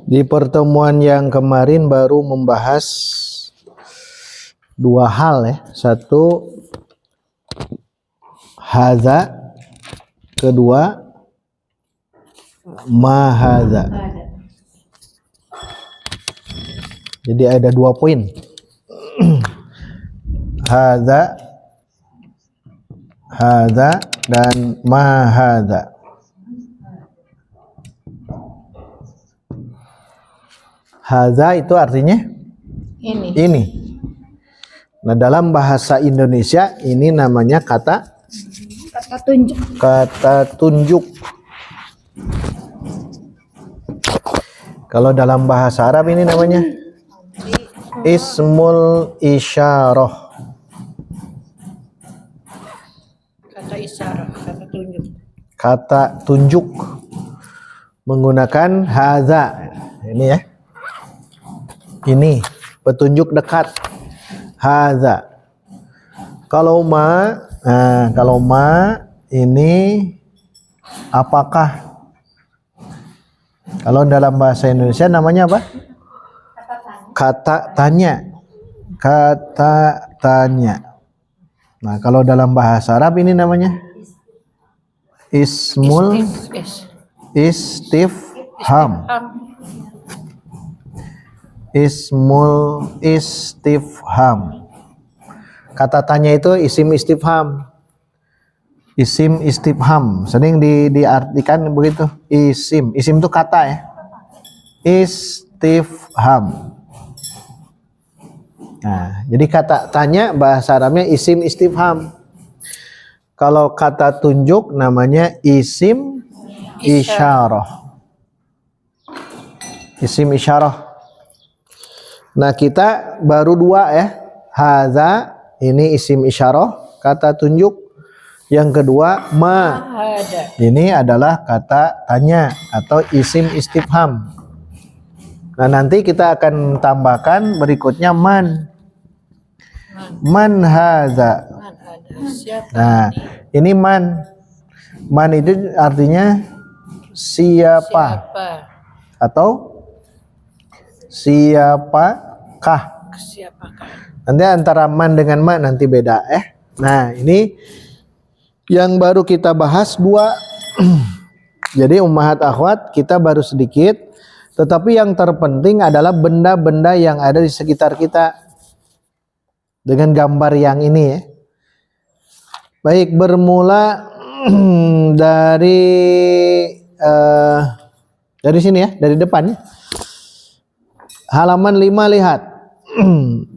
Di pertemuan yang kemarin baru membahas dua hal ya. Satu, hadza. Kedua, ma hadza. Jadi ada dua poin. Hadza, hadza dan ma hadza. Hadza itu artinya ini. Nah, dalam bahasa Indonesia ini namanya kata tunjuk. Kata tunjuk. Kalau dalam bahasa Arab ini namanya ismul isyarah. Kata isyarah, kata tunjuk. Kata tunjuk menggunakan hadza. Ini ya. Ini petunjuk dekat. Hadza. Kalau ma ini apakah? Kalau dalam bahasa Indonesia namanya apa? Kata tanya. Kata tanya. Nah, kalau dalam bahasa Arab ini namanya ismul istifham. Ismul istifham. Kata tanya itu isim istifham. Isim istifham sering diartikan begitu. Isim itu kata ya. Istifham. Nah, jadi kata tanya bahasa Arabnya isim istifham. Kalau kata tunjuk namanya isim isyarah. Isim isyarah. Nah, kita baru dua ya. Hadza ini isim isyarah, kata tunjuk. Yang kedua ma. Ini adalah kata tanya atau isim istifham. Nah, nanti kita akan tambahkan berikutnya man. Man hadza. Nah, ini man. Man itu artinya siapa? Atau siapakah? Nanti antara man dengan ma nanti beda Nah, ini yang baru kita bahas dua. Jadi ummahat akhwat kita baru sedikit, tetapi yang terpenting adalah benda-benda yang ada di sekitar kita dengan gambar yang ini ya. Baik, bermula dari sini ya, dari depan. Halaman 5 lihat.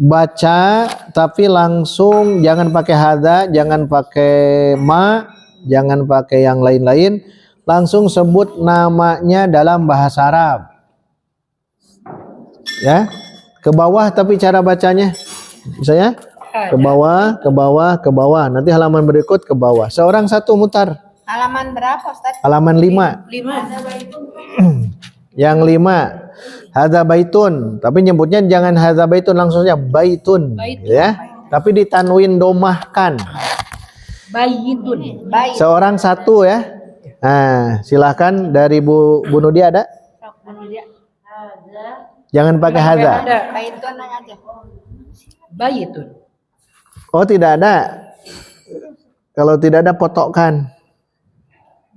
Baca tapi langsung, jangan pakai hadza, jangan pakai ma, jangan pakai yang lain-lain. Langsung sebut namanya dalam bahasa Arab. Ya. Ke bawah tapi cara bacanya. Misalnya ke bawah, ke bawah, ke bawah. Nanti halaman berikut ke bawah. Seorang satu mutar. Halaman berapa, Ustaz? Halaman 5. 5. Yang 5. Hadza baitun, tapi nyebutnya jangan hadza baitun, langsung saja baitun, ya. Tapi ditanwin domahkan. Baitun. Seorang satu ya. Nah, silakan dari Bu Nudia ada? Jangan pakai hadza. Baitun aja. Baitun. Oh, tidak ada. Kalau tidak ada potokkan.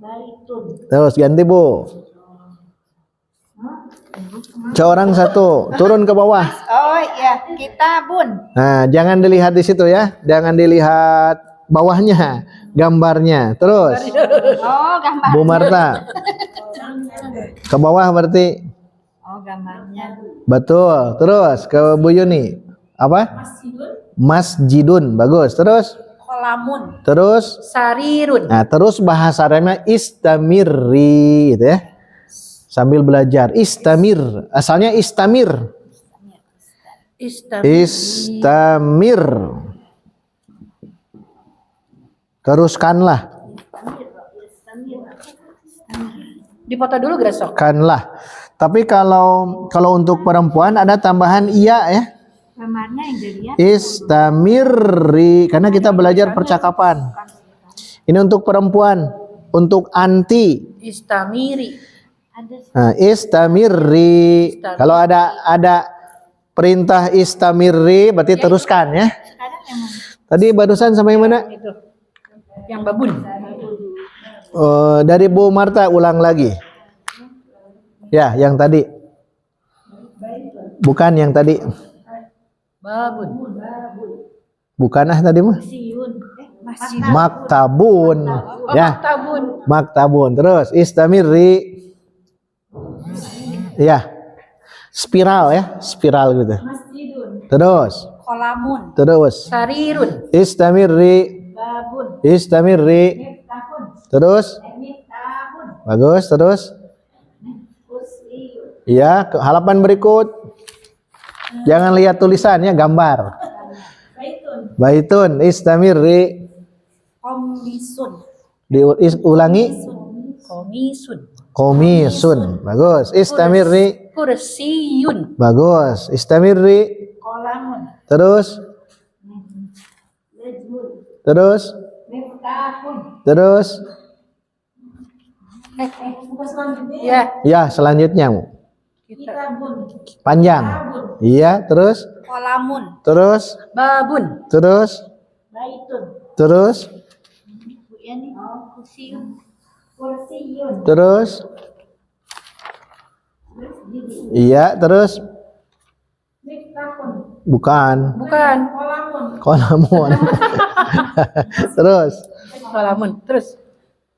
Baitun. Terus ganti Bu. Seorang satu, turun ke bawah. Oh iya, kitabun. Nah, jangan dilihat di situ ya, jangan dilihat bawahnya, gambarnya. Terus, Oh, gambar. Bu Marta, ke bawah berarti. Oh, gambarnya. Betul. Terus ke Bu Yuni, apa? Masjidun, bagus. Terus, Kolamun. terus, Sarirun. nah terus bahasa Arabnya istamiri, gitu ya. Sambil belajar, istamir, asalnya istamir. Istamir. Teruskanlah. Dipoto dulu Gresok. Kanlah. Tapi kalau untuk perempuan ada tambahan iya ya. Gambarnya yang jadi ya. Istamiri, karena kita belajar percakapan. Ini untuk perempuan. Untuk anti. Istamiri. Nah, istamirri. Kalau ada perintah istamirri berarti teruskan ya. Sekarang emang Tadi barusan sampai mana? itu. Yang babun. Dari Bu Marta ulang lagi. Ya, yang tadi. Bukan yang tadi. Babun. Bukan tadi mah. Maktabun. Ya, Tabun. maktabun. Terus istamirri. Ya. Spiral ya, spiral gitu. Terus. Kolamun. Terus. Sarirun. Istamirri. Babun. Istamirri. Terus. Bagus, terus. Iya, ke halaman berikut. Jangan lihat tulisannya, gambar. Baitun, istamirri. Komisun. Diulangi. Komisun. Komisun. Bagus. Istamirri. Kursiyun. Bagus. Istamirri. Kolamun. Terus. Terus. Terus. Ya. Ya, selanjutnya. Panjang. Iya, terus. Kolamun. Terus. Babun. Terus. Baitun. Terus. Kursiyun. Terus. Iya, terus. Bukan. Bukan. Kolamun. Terus. Kolamun. Terus.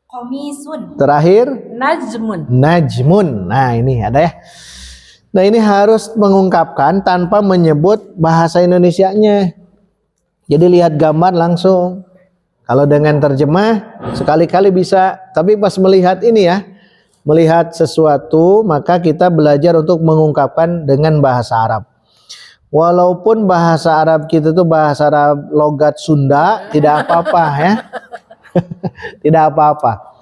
Komisun. Terakhir. Najmun. Najmun. Nah, ini ada ya. Nah, ini harus mengungkapkan tanpa menyebut bahasa Indonesianya. Jadi lihat gambar langsung. Kalau dengan terjemah sekali-kali bisa, tapi pas melihat ini ya, melihat sesuatu, maka kita belajar untuk mengungkapkan dengan bahasa Arab. Walaupun bahasa Arab kita itu bahasa Arab logat Sunda, tidak apa-apa ya. Tidak apa-apa.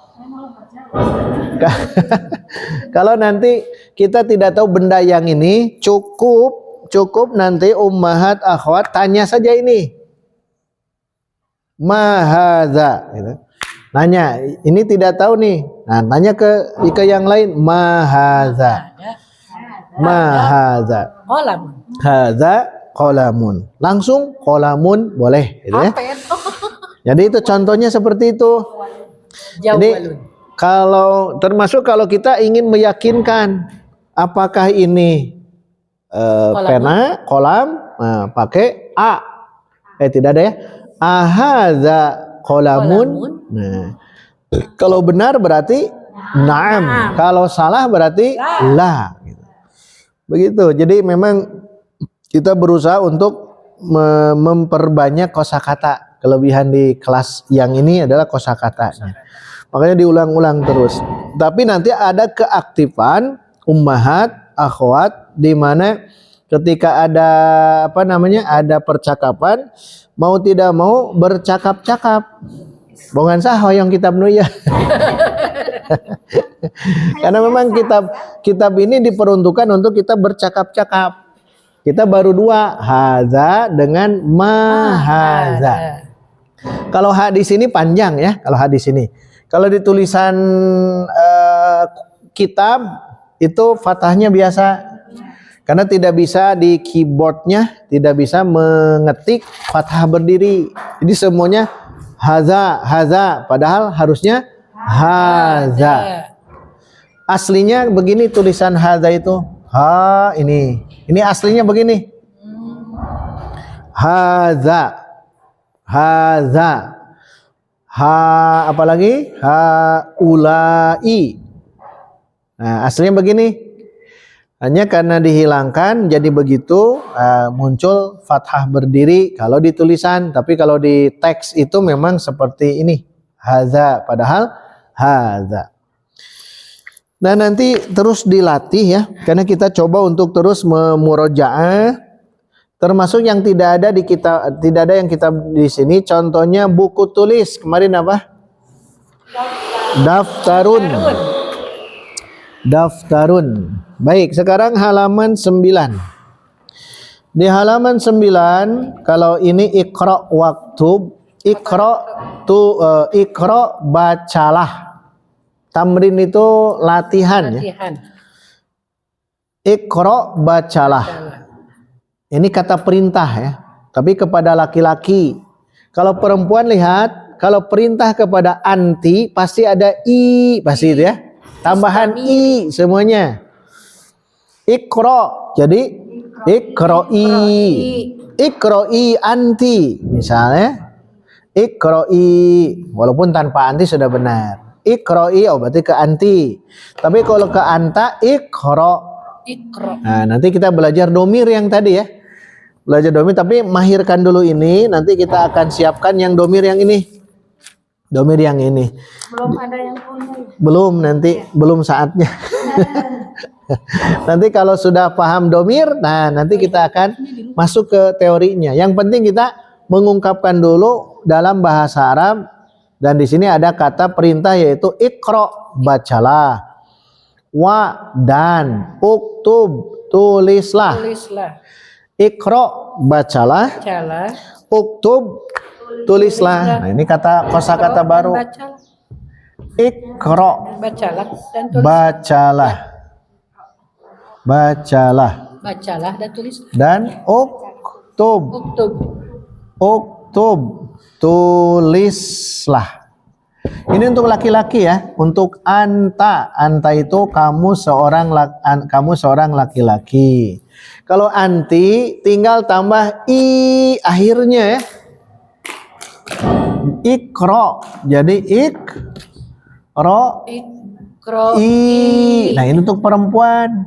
Kalau nanti kita tidak tahu benda yang ini, cukup nanti ummahat akhwat tanya saja ini. Mahadza gitu. Nanya, ini tidak tahu nih. Nah, tanya ke yang lain, mahadza. Mahadza. Kolamun. Hadza qalamun. Langsung qalamun boleh gitu ya. Apa ya? Jadi itu contohnya seperti itu. Jadi kalau termasuk kalau kita ingin meyakinkan apakah ini pena, kolam, nah, pakai a. Tidak ada ya. Ahadza qalamun. Nah, kalau benar berarti na'am. Kalau salah berarti la. Gitu. Begitu. Jadi memang kita berusaha untuk memperbanyak kosakata. Kelebihan di kelas yang ini adalah kosakatanya. Makanya diulang-ulang terus. Tapi nanti ada keaktifan ummahat, akhwat, di mana ketika ada ada percakapan, mau tidak mau bercakap-cakap. Bukan sah hoyong kitab nu ya. Karena memang kitab ini diperuntukkan untuk kita bercakap-cakap. Kita baru dua, hadza dengan mahadza. Kalau hadis ini panjang ya, kalau hadis ini. Kalau di tulisan kitab itu fathahnya biasa. Karena tidak bisa di keyboardnya, tidak bisa mengetik fathah berdiri. Jadi semuanya haza, padahal harusnya haza. Aslinya begini tulisan haza itu. Ini aslinya begini. Haza. Apalagi haulai. Nah, aslinya begini. Hanya karena dihilangkan jadi begitu muncul fathah berdiri kalau di tulisan, tapi kalau di teks itu memang seperti ini. Haza, padahal haza. Nah, nanti terus dilatih ya, karena kita coba untuk terus memurojaah. Termasuk yang tidak ada di kitab, tidak ada yang kitab di sini. Contohnya buku tulis kemarin apa? Daftarun. Baik, sekarang halaman 9. Di halaman 9, kalau ini iqra waktub, iqra bacalah. Tamrin itu latihan, ya. Latihan. Iqra, bacalah. Salah. Ini kata perintah, ya. Tapi kepada laki-laki. Kalau perempuan lihat, kalau perintah kepada anti pasti ada i, pasti itu ya. Tambahan i semuanya. Iqra. Jadi iqra'i. Iqra'i anti. Misalnya iqra'i, walaupun tanpa anti sudah benar. Iqra'i, oh berarti ke anti. Tapi kalau ke anta, iqra. Iqra. Nah, nanti kita belajar domir yang tadi, ya. Belajar domir, tapi mahirkan dulu ini. Nanti kita akan siapkan yang domir yang ini. Domir yang ini. Belum ada yang punya. Belum, nanti belum saatnya. Nanti kalau sudah paham domir, nah nanti kita akan masuk ke teorinya. Yang penting kita mengungkapkan dulu dalam bahasa Arab, dan di sini ada kata perintah yaitu iqra, bacalah. Wa, dan. Uktub, tulislah. Tulislah. Iqra, bacalah. Bacalah. Uktub, tulislah. Nah, ini kata kosakata baru. Bacalah. Iqra, Bacalah dan tulis. bacalah. Bacalah. Bacalah dan tulis. Dan uktub, Uktub. uktub, tulislah. Ini untuk laki-laki, ya. Untuk anta, anta itu kamu seorang laki-laki. Kalau anti tinggal tambah i akhirnya, ya. Iqra. Jadi iqra, Iqra. i. Nah, ini untuk perempuan.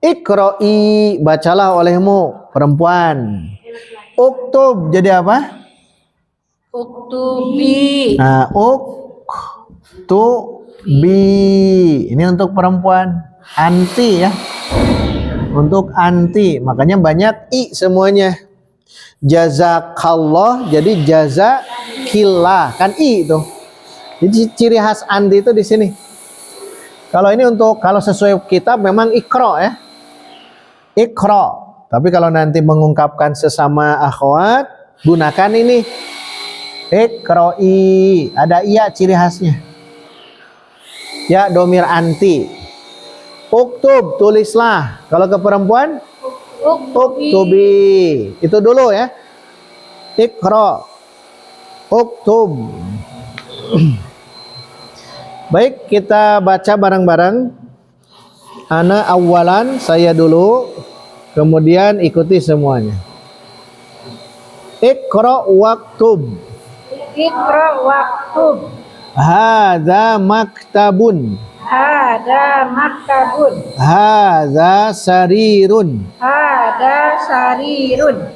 Iqra'i, bacalah olehmu, perempuan. Uktub, jadi apa? Uktubi. Nah, uktubi. Ini untuk perempuan. Anti, ya. Untuk anti, makanya banyak i semuanya. Jazakallah, jadi jazakillah, kan i itu. Jadi ciri khas anti itu di sini. Kalau ini untuk, kalau sesuai kitab memang iqra, ya. Iqra. Tapi kalau nanti mengungkapkan sesama akhwat, gunakan ini. Iqra'i. Ada iya ciri khasnya. Ya, domir anti. Uktub, tulislah. Kalau ke perempuan, uktubi. Itu dulu, ya. Iqra. Uktub. Baik, kita baca bareng-bareng. Ana awalan, saya dulu, kemudian ikuti semuanya. Iqra waktub. Iqra waktub. Hadza maktabun. Hada maktabun. Hadza sarirun. Hada sarirun.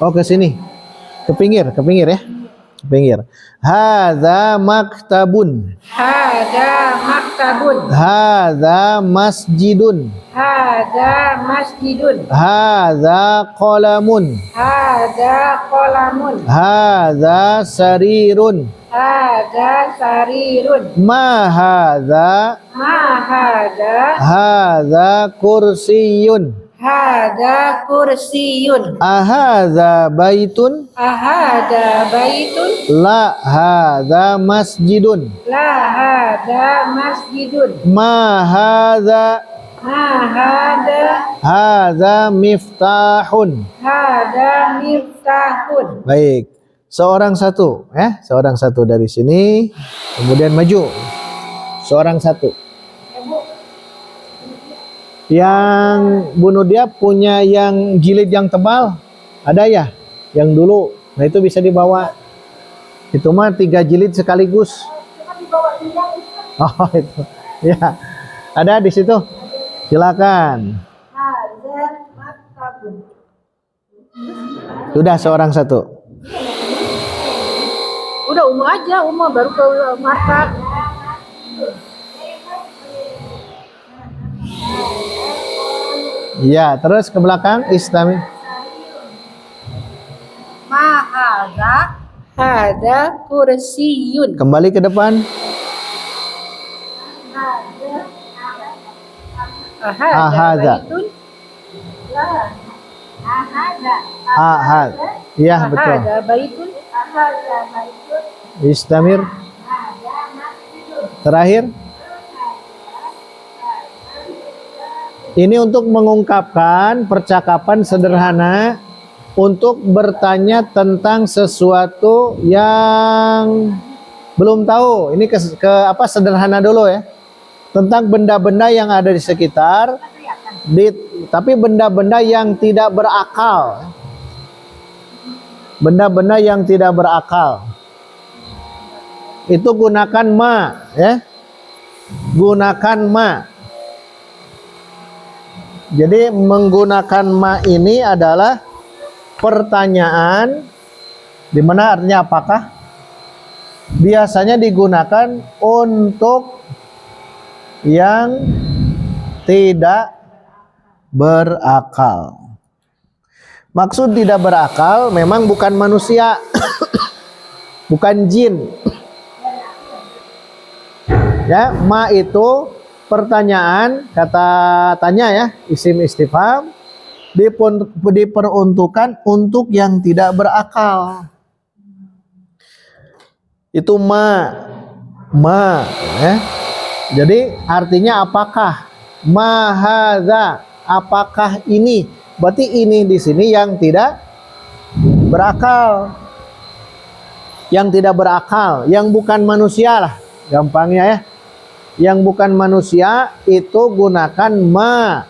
Oh, ke sini. Ke pinggir ya. Ke pinggir. Hadza maktabun. Hada maktabun. Hadza masjidun. Hada masjidun. Hadza qalamun. Hada qalamun. Hadza sarirun. Hada sarirun. Ma hadza. Ma hada. Hadza kursiyun. Hada kursiyun. Ahadza baitun. Ahada baitun. La hadza masjidun. La hada masjidun. Ma hadza. Ma hada. Hadza miftahun. Hada miftahun. Baik, seorang satu, ya. Seorang satu dari sini, kemudian maju. Seorang satu. Yang bunuh dia punya yang jilid yang tebal, ada ya? Yang dulu, nah itu bisa dibawa. Itu mah 3 jilid sekaligus. Oh itu, ya. Ada di situ. Silakan. Sudah seorang satu. Udah umum aja, umum baru ke markab. Ya, terus ke belakang Islami. Mahadza hada kursiyun. Kembali ke depan. Ahadza. Baitun. Ahad. Iya, betul. Ahada baitun. Istamir. Terakhir. Ini untuk mengungkapkan percakapan sederhana untuk bertanya tentang sesuatu yang belum tahu. Ini apa sederhana dulu ya. Tentang benda-benda yang ada di sekitar, tapi benda-benda yang tidak berakal. Benda-benda yang tidak berakal. Itu gunakan ma, ya. Gunakan ma. Jadi menggunakan ma ini adalah pertanyaan di mana artinya apakah, biasanya digunakan untuk yang tidak berakal. Maksud tidak berakal memang bukan manusia, bukan jin. Ya, ma itu pertanyaan, kata tanya ya, isim istifham, diperuntukkan untuk yang tidak berakal. Itu ma ya. Jadi artinya apakah, ma hadza, apakah ini, berarti ini di sini yang tidak berakal, yang tidak berakal, yang bukan manusia lah, gampangnya ya. Yang bukan manusia itu gunakan ma.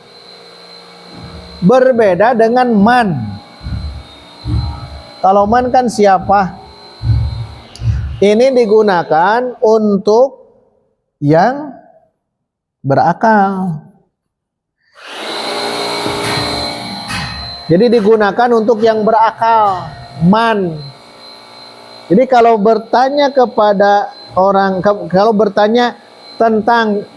Berbeda dengan man. Kalau man kan siapa? Ini digunakan untuk yang berakal. Jadi digunakan untuk yang berakal, man. Jadi kalau bertanya kepada orang, kalau bertanya tentang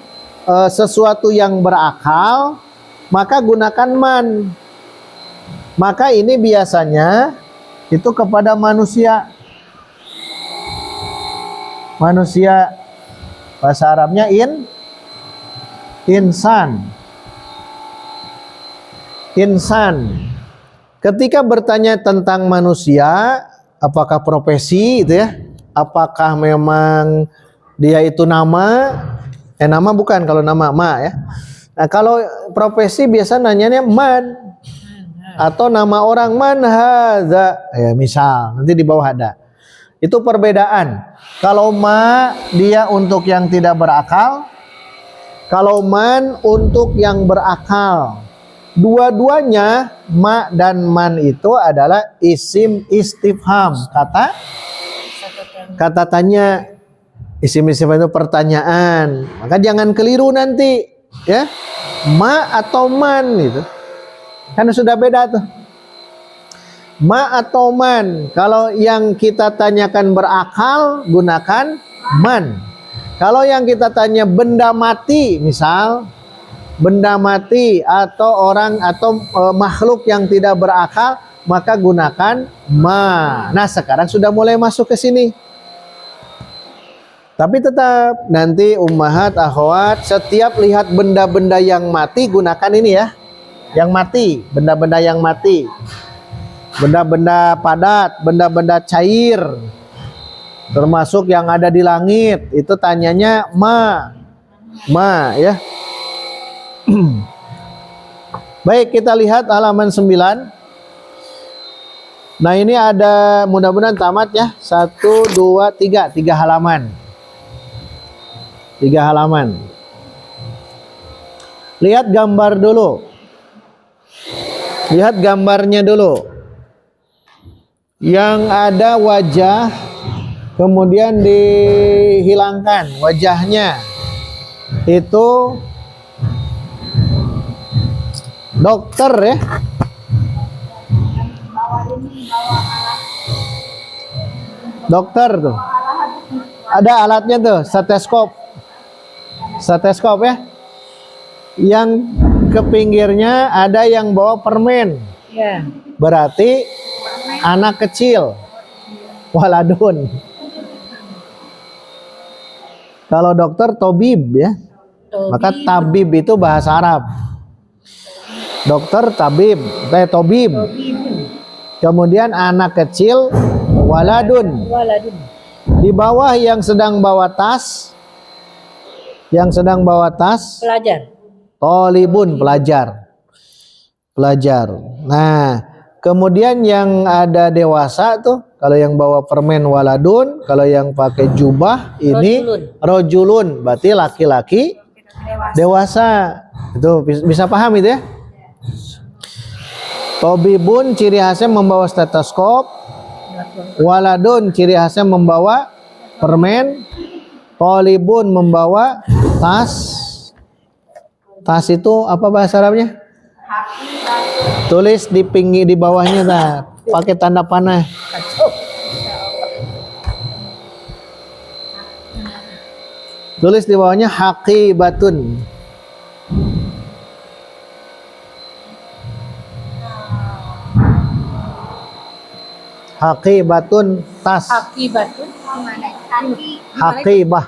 sesuatu yang berakal, maka gunakan man. Maka ini biasanya itu kepada manusia. Manusia, bahasa Arabnya insan. Insan. Ketika bertanya tentang manusia, apakah profesi itu ya? Apakah memang dia itu nama? Nama bukan, kalau nama ma ya. Nah, kalau profesi biasa nanyanya man, atau nama orang, man hadza, ya misal, nanti di bawah ada. Itu perbedaan. Kalau ma dia untuk yang tidak berakal, kalau man untuk yang berakal. Dua-duanya ma dan man itu adalah isim istifham, kata tanya. Isim istifham itu pertanyaan. Maka jangan keliru nanti, ya. Ma atau man itu. Kan sudah beda tuh. Ma atau man. Kalau yang kita tanyakan berakal, gunakan man. Kalau yang kita tanya benda mati, misal benda mati atau orang atau makhluk yang tidak berakal, maka gunakan ma. Nah, sekarang sudah mulai masuk ke sini. Tapi tetap nanti ummahat, akhwat, setiap lihat benda-benda yang mati gunakan ini ya. Yang mati, benda-benda yang mati. Benda-benda padat, benda-benda cair. Termasuk yang ada di langit, itu tanyanya ma. Ma ya. Baik, kita lihat halaman 9. Nah, ini ada, mudah-mudahan tamat ya. 1, 2, 3, 3 halaman. 3 halaman. Lihat gambar dulu. Lihat gambarnya dulu. Yang ada wajah, kemudian dihilangkan wajahnya. Itu dokter ya. Dokter tuh. Ada alatnya tuh, stetoskop. Stetoskop ya. Yang ke pinggirnya ada yang bawa permen. Ya. Berarti anak kecil. Waladun. Kalau dokter tobib ya. Maka tabib itu bahasa Arab. Dokter tabib, tobib. Kemudian anak kecil waladun. Waladun. Di bawah yang sedang bawa tas Yang sedang bawa tas, Pelajar. tolibun, pelajar. Pelajar. Nah, kemudian yang ada dewasa tuh, kalau yang bawa permen waladun, kalau yang pakai jubah ini rojulun, berarti laki-laki dewasa. Itu bisa paham itu ya? Tobibun ciri khasnya membawa stetoskop, waladun ciri khasnya membawa permen, tolibun membawa tas. Tas itu apa bahasa Arabnya? Tulis di pinggir di bawahnya dah, pakai tanda panah. Tulis di bawahnya haqibatun. Haqibatun tas. Akibatun. Haqibah.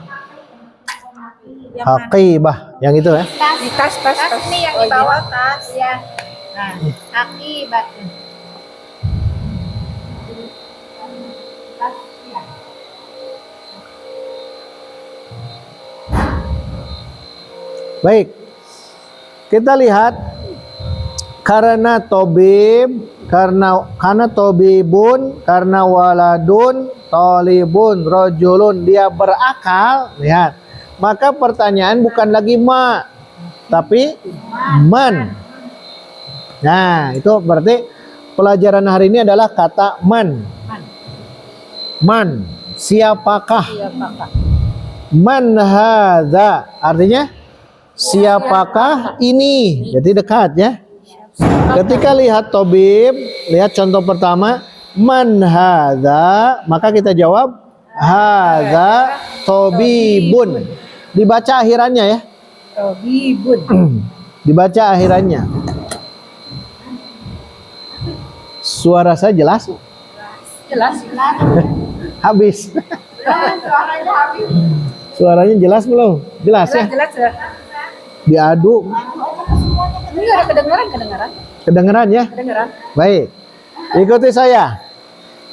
Haqibah. Yang itu ya. Tas. Tas nih yang di bawah tas ya. Nah, akibatun. Baik. Kita lihat karena tobib, karena tobibun, karena waladun, tolibun, rojulun, dia berakal. Lihat. Maka pertanyaan bukan lagi ma, tapi man. Nah, itu berarti pelajaran hari ini adalah kata man. Man, siapakah? Man hadza, artinya siapakah ini? Jadi dekat ya. Ketika lihat tobib, lihat contoh pertama, man hadza, maka kita jawab hadza tobibun. Dibaca akhirannya ya. Tobibun. Dibaca akhirannya. Suara saya jelas? Jelas. Habis. Suaranya habis. Suaranya jelas belum? Jelas ya? Jelas ya. Diadu. Enggak kedengeran. Kedengeran ya? Kedengeran. Baik. Ikuti saya.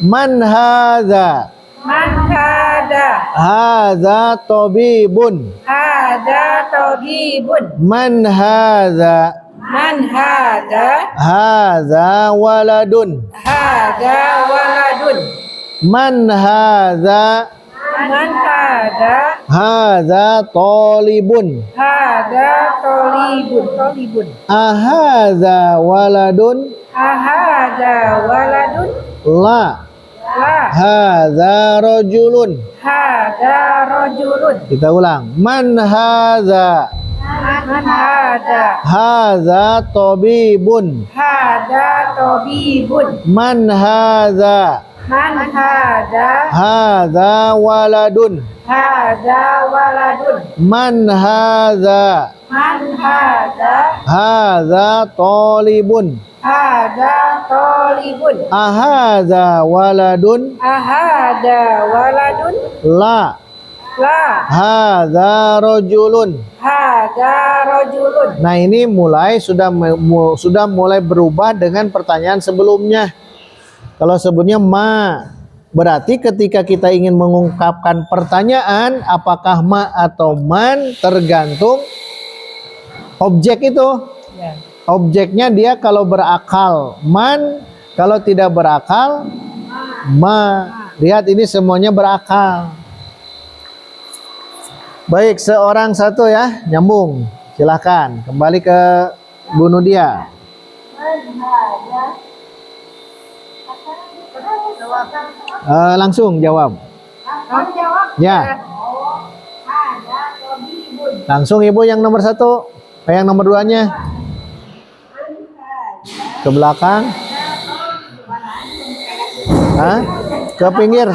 Man hadza. Man hada. Hadza tabibun. Hada tobibun. Man hadza. Man hada. Hadza waladun. Hada waladun. Man hadza. Man hada. Hadza talibun. Hada tolibun. Ahadza waladun. Ahada waladun. La. La. Hadza rajulun. Hada rojulun. Kita ulang. Man hadza. Man hada. Hadza tabibun. Hada tobibun. Man hadza. Man hada. Hadza waladun. Hada waladun. Man hadza. Man hada. Hadza talibun. Hada tolibun. Ahadza waladun. Ahada waladun. La. La. Hadza rajulun. Hada rojulun. Nah, ini sudah mulai berubah dengan pertanyaan sebelumnya. Kalau sebelumnya ma, berarti ketika kita ingin mengungkapkan pertanyaan apakah ma atau man tergantung objek itu. Ya. Objeknya dia kalau berakal man, kalau tidak berakal ma. Lihat ini semuanya berakal. Baik, seorang satu ya, nyambung. Silahkan kembali ke bunuh dia. Langsung jawab. Ya. Langsung ibu yang nomor satu. Yang nomor duanya. Ke belakang. Hah? Ke pinggir.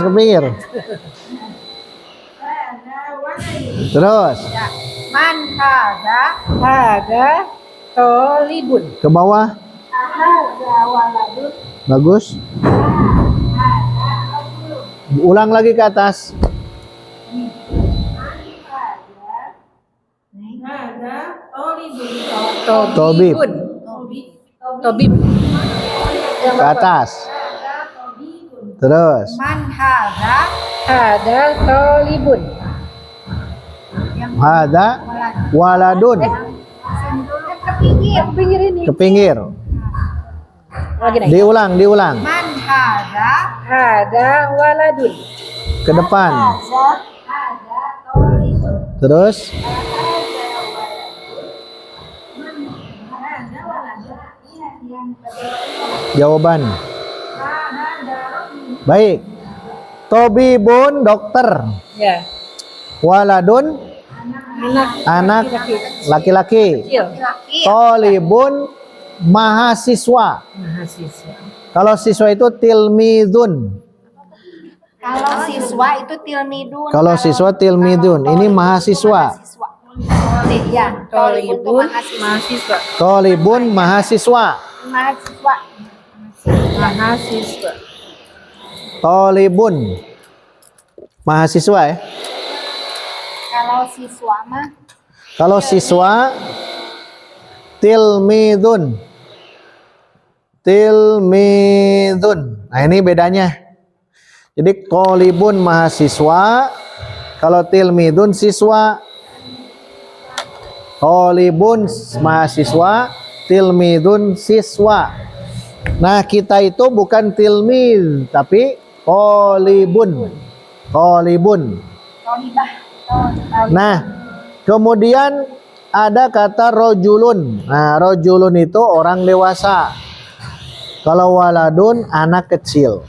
Terus. Man hadza. Hada tolibun. Ke bawah. Hadza waladun. Bagus. Ulang lagi ke atas. Hada tolibun. Tobib. Tobib. Ke atas. Terus. Man hadza. Hada tolibun. Hada waladun. Ke pinggir. Pinggir ini. Ke pinggir. Lagi naik. Diulang. Man hada. Ada waladun. Ke depan. Ada tolibun. Terus jawaban. Baik. Tobibun dokter. Ya. Waladun anak laki-laki. Kecil. Laki. Tolibun mahasiswa. Mahasiswa. Kalau siswa itu tilmidun. Kalau siswa itu tilmidun. Kalau siswa tilmidun. Ini mahasiswa. Ya, tolibun itu Tolibun mahasiswa. mahasiswa. Tolibun mahasiswa. Mahasiswa. Mahasiswa. Tolibun mahasiswa ya. Kalau siswa mah Kalau siswa tilmidun. Tilmidun. Nah, ini bedanya. Jadi tolibun mahasiswa, kalau tilmidun siswa. Tolibun mahasiswa, tilmidun siswa. Nah, kita itu bukan tilmid, tapi tolibun. Tolibun. tolibah. Nah, kemudian ada kata rojulun. Nah, rojulun itu orang dewasa. Kalau waladun anak kecil.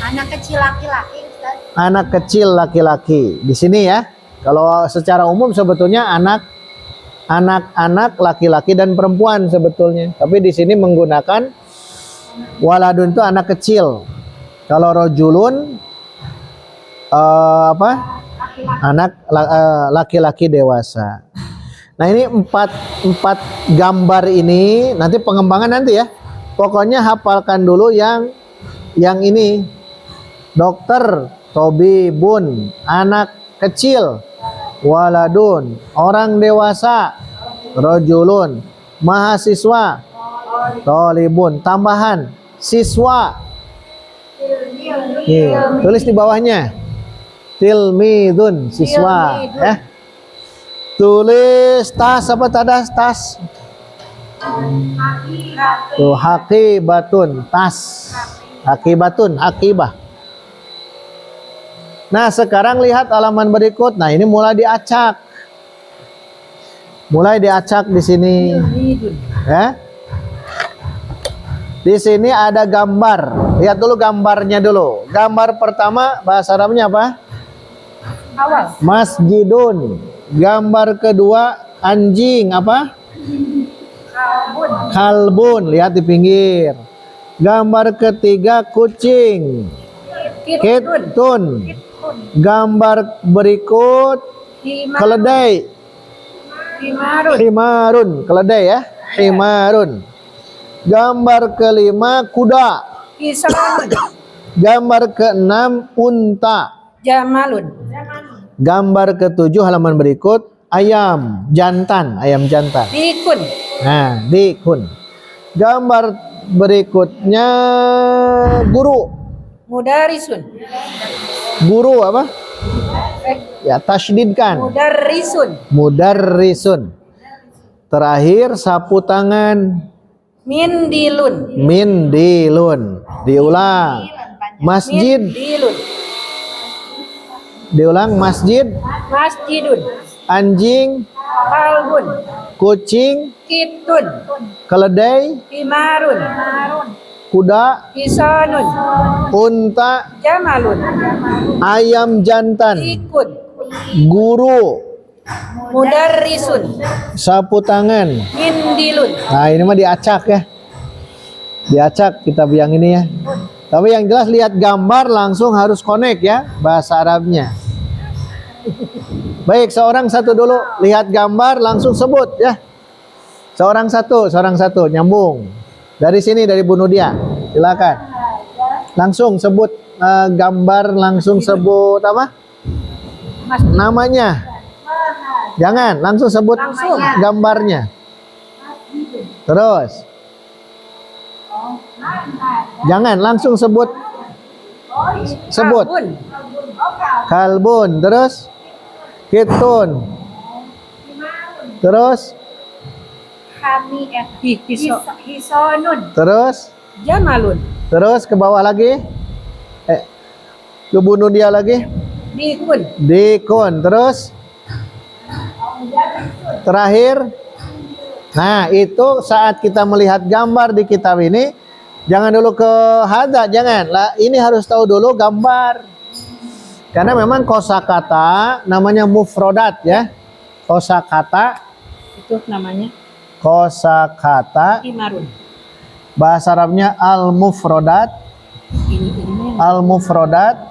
Anak kecil laki-laki, Ustaz. Anak kecil laki-laki. Di sini ya. Kalau secara umum sebetulnya anak-anak laki-laki dan perempuan sebetulnya. Tapi di sini menggunakan waladun itu anak kecil. Kalau rojulun anak laki-laki dewasa. Nah, ini empat gambar ini nanti pengembangan nanti ya. Pokoknya hafalkan dulu yang ini. Dokter, tobibun, anak kecil, waladun, orang dewasa, rojulun, mahasiswa, tolibun, tambahan, siswa. Tulis di bawahnya. Tilmidun, siswa. Ya. Tulis tas apa tas? Tuh, hakibatun, tas. Hakibatun, hakibah. Nah, sekarang lihat halaman berikut. Nah, ini mulai diacak. Mulai diacak di sini. Ya. Di sini ada gambar. Lihat dulu gambarnya dulu. Gambar pertama bahasa Arabnya apa? Awal. Masjidun. Gambar kedua anjing apa? Kalbun. Lihat di pinggir. Gambar ketiga kucing. Kitun. Gambar berikut keledai. Himarun. Keledai ya. Himarun. Gambar kelima kuda. Kisanun. Gambar keenam unta. Jamalun. Gambar ketujuh halaman berikut ayam jantan. Ayam jantan. Dikun. Nah, dikun. Gambar berikutnya guru. Mudarisun. Guru apa? Ya, tasydidkan. Mudarrisun. Mudarrisun. Terakhir sapu tangan. Mindilun. Mindilun. Diulang. Masjid. Mindilun. Diulang masjid. Masjidun. Anjing. Kalbun. Kucing. Kitun. Keledai. Himarun. Kuda. Kisanun. Unta. Jamalun. Ayam jantan. Dikun. Guru. Mudarrisun. Sapu tangan. Mindilun. Nah, ini mah diacak ya. Diacak kitab yang ini ya. Tapi yang jelas lihat gambar langsung harus connect ya bahasa Arabnya. Baik, seorang satu dulu. Lihat gambar langsung sebut ya. Seorang satu nyambung. Dari sini dari Bu Nudia. Silakan. Langsung sebut gambar, langsung sebut apa? Namanya. Jangan, langsung sebut gambarnya. Terus. Jangan, langsung sebut. Kalbun. Kalbun, terus Kitun. Terus, Hisonun. terus, Jamalun. terus ke bawah lagi. Ke bunuh dia lagi. Dikun. Dikun. Terus, terakhir. Nah, itu saat kita melihat gambar di kitab ini, jangan dulu ke hada, jangan. Lah, ini harus tahu dulu gambar. Karena memang kosakata namanya mufrodat ya. Kosakata, Itu namanya kosakata Himarun. bahasa Arabnya al-mufrodat. Ini Al-mufrodat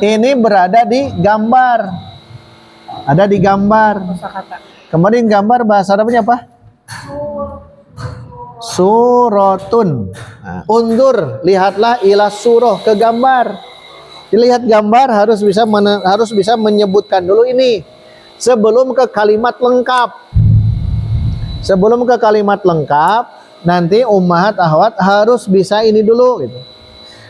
ini berada di gambar. Ada di gambar. kosakata. Kemudian gambar bahasa Arabnya apa? Surotun. Nah, undur, lihatlah ila surah, ke gambar. Dilihat gambar harus bisa menyebutkan dulu ini sebelum ke kalimat lengkap. Sebelum ke kalimat lengkap, nanti ummahat akhwat harus bisa ini dulu gitu.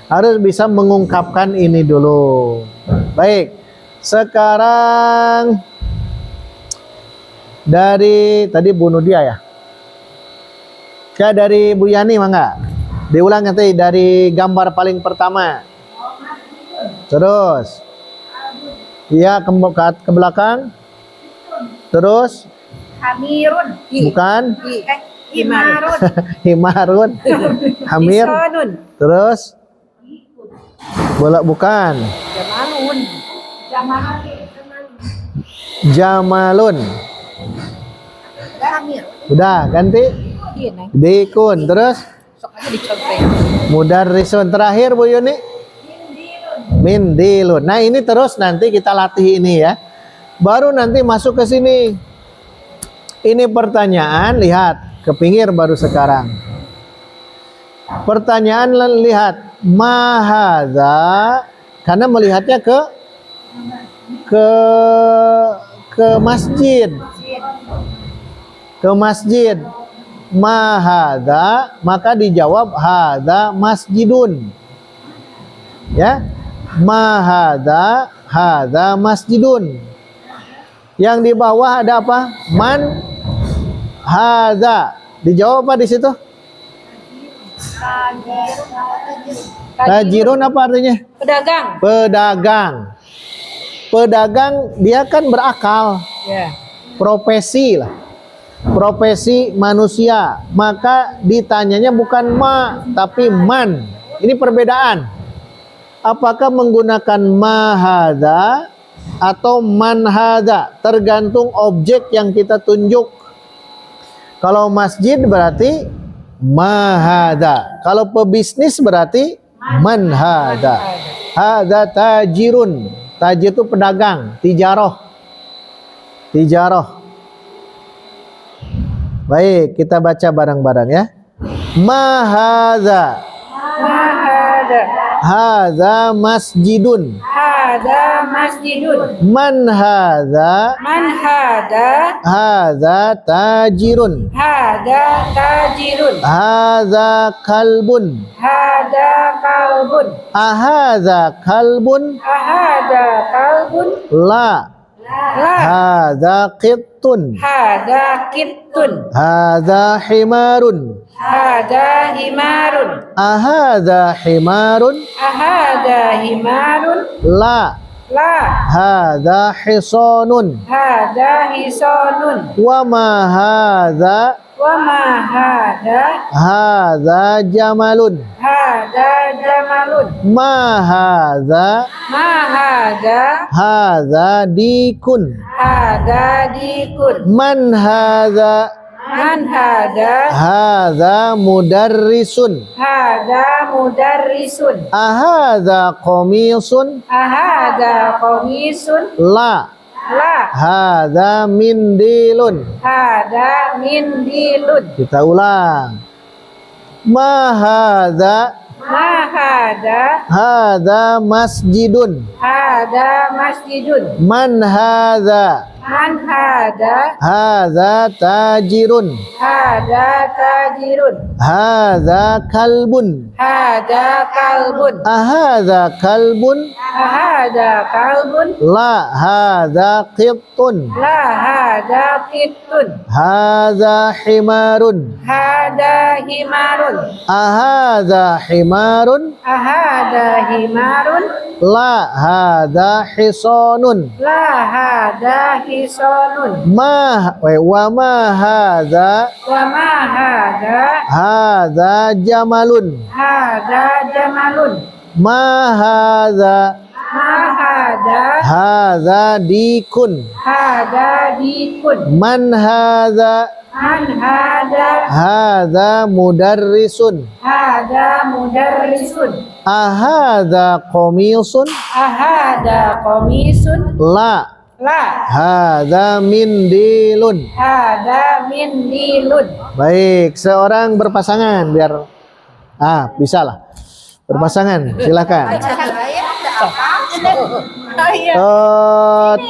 Harus bisa mengungkapkan ini dulu. Baik. Sekarang dari tadi bunuh dia ya. Ya dari Bu Yani mangga. Diulang nanti dari gambar paling pertama. Terus. Iya ke belakang. Terus. Hamirun. Bukan. Himarun. Himarun. Hamir. Hisonun. Terus. Bukan. Jamalun. Jamalun. Hamir. Udah ganti. Iya, Neng. Dikun. Terus. Sok aja dicontohin. Mudarrisun. Terakhir Bu Yuni. Mindilun. Nah ini terus nanti kita latih ini ya. Baru nanti masuk ke sini. Ini pertanyaan, lihat ke pinggir baru sekarang. Pertanyaan lihat mahadza, karena melihatnya ke masjid. Ke masjid. Mahadza, maka dijawab hadza masjidun. Ya. Mahadza, hadza masjidun. Yang di bawah ada apa? Man hadza. Dijawab apa di situ? Tajirun apa artinya? Pedagang. Pedagang. Pedagang dia kan berakal. Ya. Profesi lah. Profesi manusia. Maka ditanyanya bukan ma, tapi man. Ini perbedaan. Apakah menggunakan mahadza atau manhadza? Tergantung objek yang kita tunjuk. Kalau masjid berarti mahadza. Kalau pebisnis berarti manhadza. Hadza tajirun. Tajir itu pedagang, tijaroh. Tijaroh. Baik, kita baca bareng-bareng ya. Mahadza. Mahada. Hadza masjidun. Hada masjidun. Man hadza? Man hada. Hadza tajirun. Hada tajirun. Hadza kalbun. Hada kalbun. Ahadza kalbun? Ahada kalbun. La. La. Hadza qittun. Hada kittun. Hadza himarun. Hada himarun. Ahadza himarun? Ahada himarun. La. La. Hadza hisonun. Hada hisonun. Wa ma hadza? Wa ma hada. Hadza jamalun. Hada jamalun. Ma hadza? Ma hada. Hadza dikun. Hada dikun. Man hadza? Man hada. Hadza mudarrisun. Hada mudarrisun. Ahadza qamisun? Ahada komisun. La. La. Hadza mindilun. Hada mindilun. Kita ulang. Ma hadza? Ma Hadza masjidun. Hada masjidun. Man hadza. Man hada. Hadza tajirun. Hada tajirun. Hadza kalbun. Hada kalbun. Ahadza kalbun. Hada kalbun. La hadza qittun. La hada kittun. Hadza himarun. Hada himarun. Ahadza himarun. Ahada himarun. La hadza hisanun. La hada hisonun. Wa ma hadza. Wa ma hada. Hadza jamalun. Hada jamalun. Ma hadza. Ma hada. Hadza dikun. Hada dikun. Man hadza. Man hada. Hadza mudarrisun. Hada mudarrisun. Ahadza qamisun. Ahada komisun. La. La. Hadza mindilun. Hada mindilun. Baik, seorang berpasangan biar bisa lah. Berpasangan, silakan.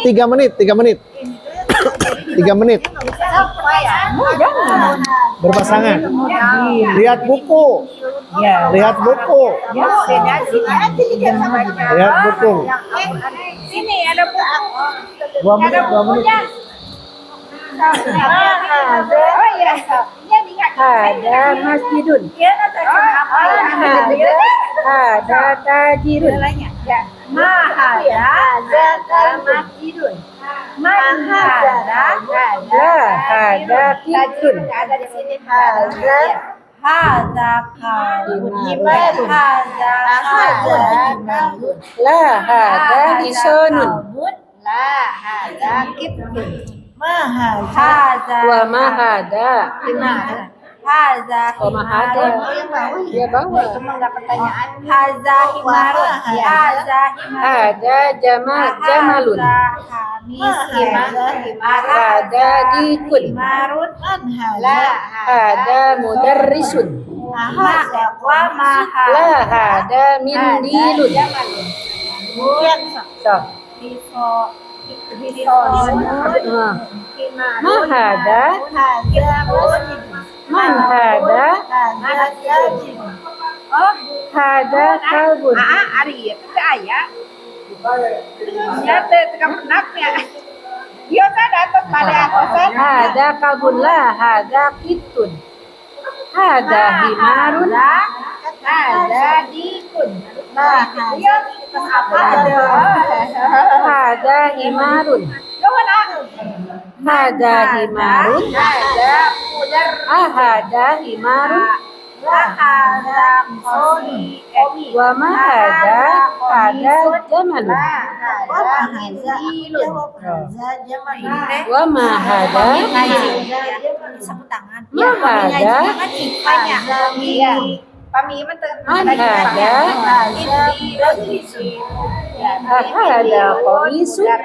3 menit, 3 menit. 3 menit. Berpasangan. Lihat buku. Ya. Lihat buku. Lihat buku. Sini ada buku. 2 menit, 2 menit. Oh iya. Iya lihat. Hada masjidun. Dia nanti apa ya? Hada tajirun. Ya. Mahada masjidun. Mahada La hada kittun. ada di sini hada kalbun. Hada kalbun. La hada hisonun. La hada kittun. Mahada Wa ma hada. Haza Wa ma hada. Ya bawa. enggak pertanyaan. Haza himarun. Haza himarun. Hada jamalun. Hada dikun. Himarun. La Hada mudarrisun. wa ma La hada mindilun. So. Ma hada. Man hada. Oh, Hada kalbun. Ari itu ayah. Ya teh pernahnya. Dia kan dapat pada kosan. Hada kalbun. La hada kittun. Hada himarun. Ada dikun. Nah, dia apa ada? Hada himarun. Hada himarun. Ada mudar. Ahada himarun. Ada komi. Wa ma hada. Hada jamalun. Wa ma hada. Ma hada. Pami man hada. Ahada komisun.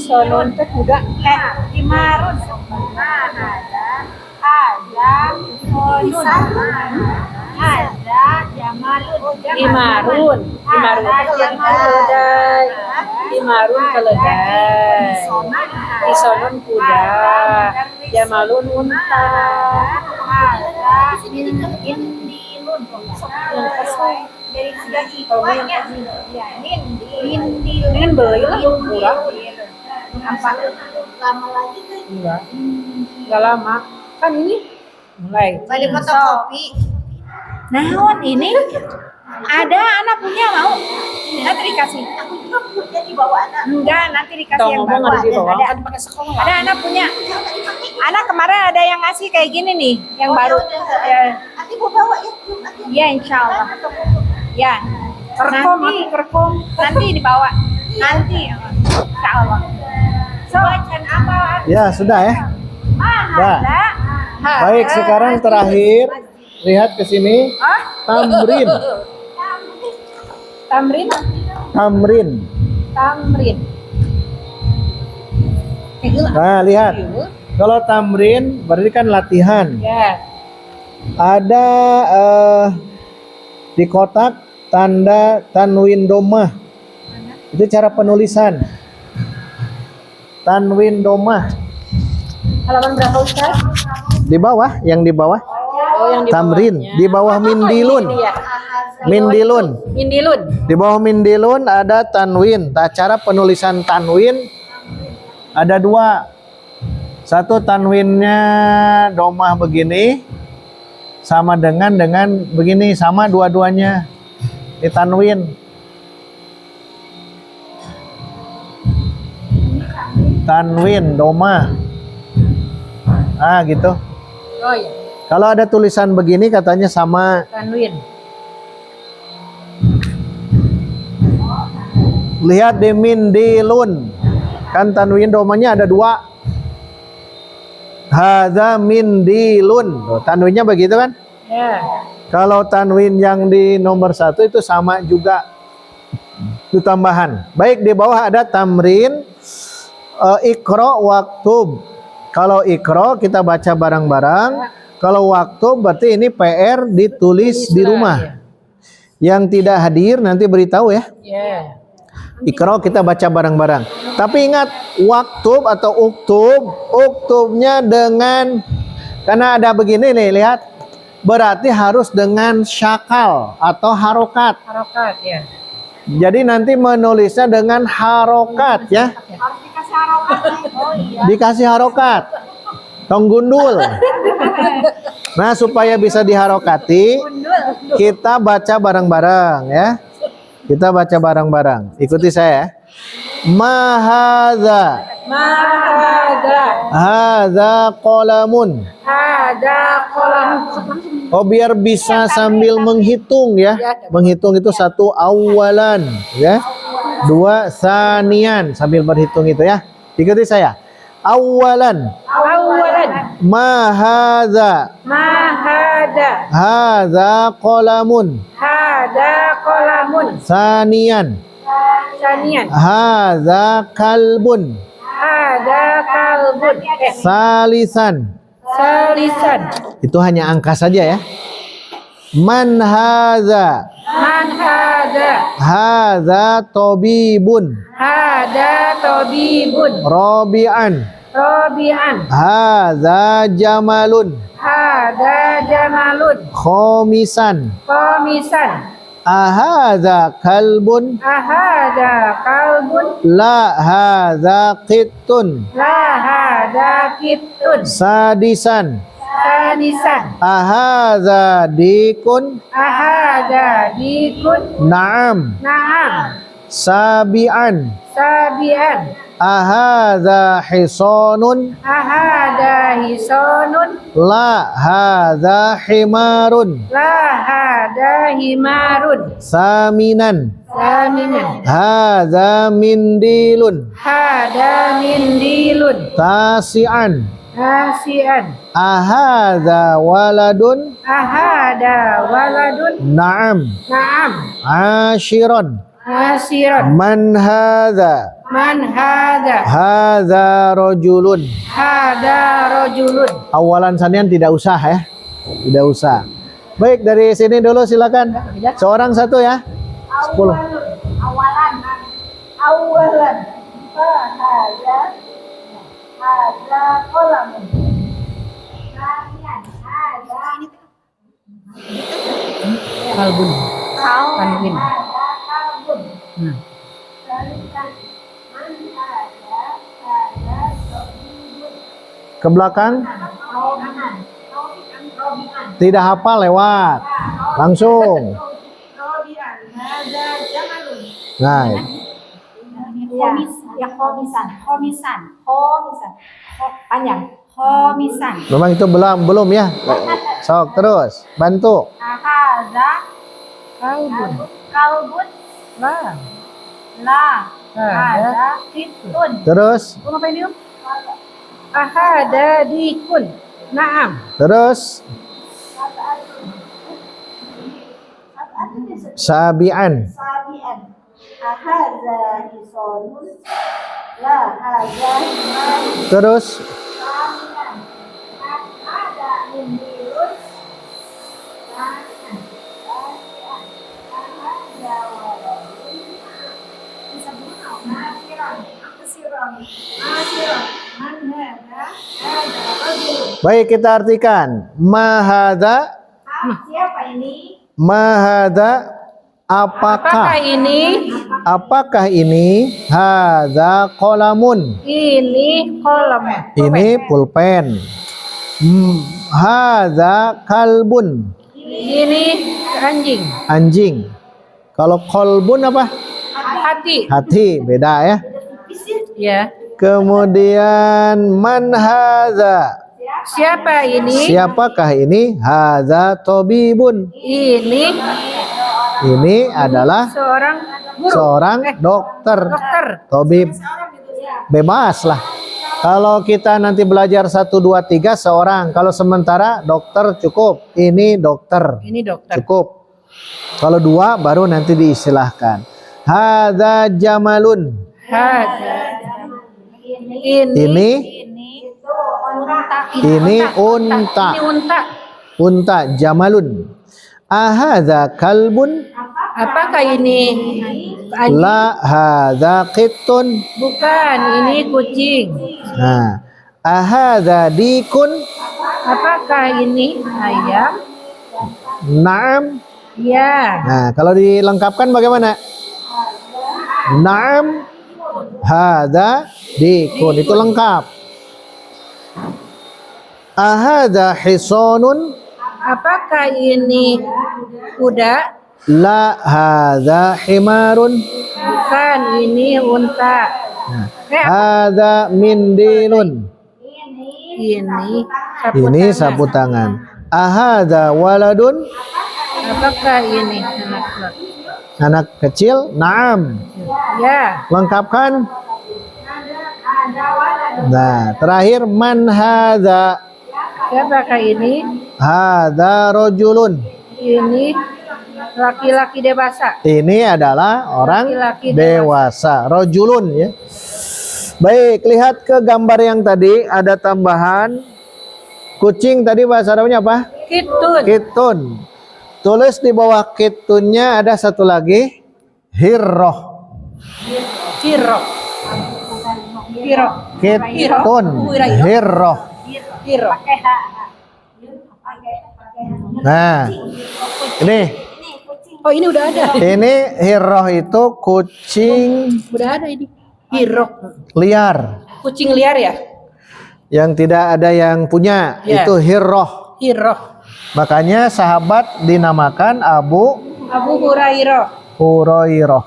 Solon teh kuda. Himarun. Ada jamalun. Imarun. Imarun keledai. Imarun keledai. Isolon kuda. Jamalun unta. Indilun. Dari sudah ikhwanya. Indil. Ini beli lah murah. Apa lama lagi kan? Enggak lama. Kan ini mulai. Balik fotokopi. Naon ini? Ada anak punya mau? Nanti dikasih. Aku juga punya di bawah anak. Enggak, nanti dikasih Tuh, yang ngomong baru. ada di bawah, Ada. kan pakai sekolah. Ada anak punya. Anak kemarin ada yang ngasih kayak gini nih, yang baru. Nanti gua bawa ya. Nanti. Ya, insya Allah. Ya. Kerekom, Nanti, aku kerekom. nanti dibawa. Nanti, insya Allah. So, bacaan apa? Ya, sudah ya. Dah. Ada. Baik, sekarang terakhir lihat ke sini. Tamrin. Tamrin. Tamrin. Tamrin. Nah, lihat. Kalau tamrin berarti kan latihan. Ya. Ada di kotak tanda tanwin domah. Itu cara penulisan. Tanwin domah. Halaman berapa Ustaz? Di bawah, yang di bawah. Oh, yang di Tamrin, bawahnya. di bawah mindilun. Iya. Mindilun. Mindilun. Di bawah mindilun ada tanwin. Cara penulisan tanwin ada dua. Satu tanwinnya domah begini, sama dengan begini, sama dua-duanya. Ini tanwin. Tanwin domah. Ah, gitu. Oh iya. Kalau ada tulisan begini katanya sama. Tanwin. Lihat di mindilun. Kan tanwin domanya ada dua. Hadza mindilun. Tuh, tanwinnya begitu kan? Ya. Kalau tanwin yang di nomor 1 itu sama juga. Itu tambahan. Baik, di bawah ada tamrin. Iqra waktub. Kalau iqra kita baca bareng-bareng. Kalau waktub berarti ini PR ditulis di rumah. Yang tidak hadir nanti beritahu ya. Ya. Iqra kita baca bareng-bareng. Tapi ingat, waktub atau uktub, uktubnya dengan, karena ada begini nih, lihat. Berarti harus dengan syakal atau harokat. Harokat ya. Jadi nanti menulisnya dengan harokat ya. Harus dikasih harokat. Oh iya. Dikasih harokat. Tong gundul. Nah, supaya bisa diharokati, kita baca bareng-bareng ya. Kita baca bareng-bareng. Ikuti saya. Mahadza. Mahada. Hadza qalamun. Ada kolam. Oh, biar bisa sambil menghitung ya. Menghitung itu 1 awalan ya. 2 sanian sambil berhitung itu ya. Ikuti saya. Awalan. Awalan. Mahadza. Mahada. Hadza qalamun. Ada kolamun. Sanian. Sanian. Hadza kalbun. Ada kalbun. Salisan. Salisan. Itu hanya angka saja ya. Man hadza. Man hada. Hadza tabibun. Ada tobibun. Rabi'an. Robian. Hadza jamalun. Ada jamalun. Khamisan. Komisan. Ahadza kalbun. Ahada kalbun. La hadza qittun. La hada kitun. Sadisan. Sanisan. Ahadza dikun. Ahada dikun. Naam. Naam. Sabi'an. Sabian. Ahadza hisanun. Ahada hisonun. La hadza himarun. La hada himarun. Saminan. Saminan. Hadza mindilun. Hada mindilun. Tasi'an. Nasian. Ahadza waladun. Ahada waladun. Naam. Naam. Ashiran. Nasiran. Man hadza. Man hada. Hadza rajulun. Hada rojulun. Awalan sanian tidak usah ya. Tidak usah. Baik, dari sini dulu silakan. Seorang satu ya. 10. Awalan. Awalan. Hada. Hada kolamun. Sanian. Hada. Kalbun. Tanwin. Hmm. Ke belakang. Tidak hafal lewat. Langsung. Kemudian ada jamalun. Nah, Komisan. Panjang. Komisan. memang itu belum ya. Sok terus, bantu. Ahada. Kalbun. Kalbun. Lah. La. Ada. Ada. Kitun. Terus, Apa ini? Ahada dikun. Naam. terus. Sabian. Sabian. Ahada hisonun. La. Ahada himan. Terus, Samian. Ahada mindilun. baik kita artikan. Mahada, Siapa ini? mahada, apakah? Apakah ini? Hada qalamun. Ini kolam. Ini pulpen. Hada kalbun. Ini anjing. Anjing. Kalau kolbun apa? Hati. Hati, beda ya. Ya. Kemudian man hadza? Siapa ini? Siapakah ini? Hadza tabibun. Ini adalah Seorang guru. seorang dokter. Dokter. Tabib. Bebas lah. Kalau kita nanti belajar 1 2 3 seorang. Kalau sementara dokter cukup. Ini dokter. Ini dokter. Cukup. Kalau 2 baru nanti diistilahkan. Hadza jamalun. Hada. Ini unta. Ini unta. Unta jamalun. Ahadza kalbun? Apakah ini anjing? La hadza qittun. Bukan, ini kucing. Nah, ahadza dikun? Apakah ini ayam? Naam. Ya. Nah, kalau dilengkapkan bagaimana? Naam hadza dikun. Itu lengkap. Ahadza hisonun? Apakah ini kuda? La hadza himarun. Bukan, ini unta. Hadza mindilun. Ini Ini sapu tangan. Ahadza waladun? Apakah ini Anak kecil? Naam. Ya. Lengkapkan. Nah, terakhir man hadza? Siapakah ini? Hadza rajulun. Ini laki-laki dewasa. Ini adalah orang Laki-laki dewasa. Rajulun ya. Baik, lihat ke gambar yang tadi ada tambahan kucing tadi bahasa Arabnya apa? Kitun. Kitun. Tulis di bawah kitunnya ada satu lagi hirroh. Hiro. Hiro. Kitun. Hirroh. Hiro. Nah, ini Oh, ini udah ada. ini hirroh itu kucing Udah ada ini. Hiro. liar Kucing liar ya? yang tidak ada yang punya. Ya. Itu hirroh. Hiro. Makanya sahabat dinamakan Abu Abu Hurairah. Hurairah.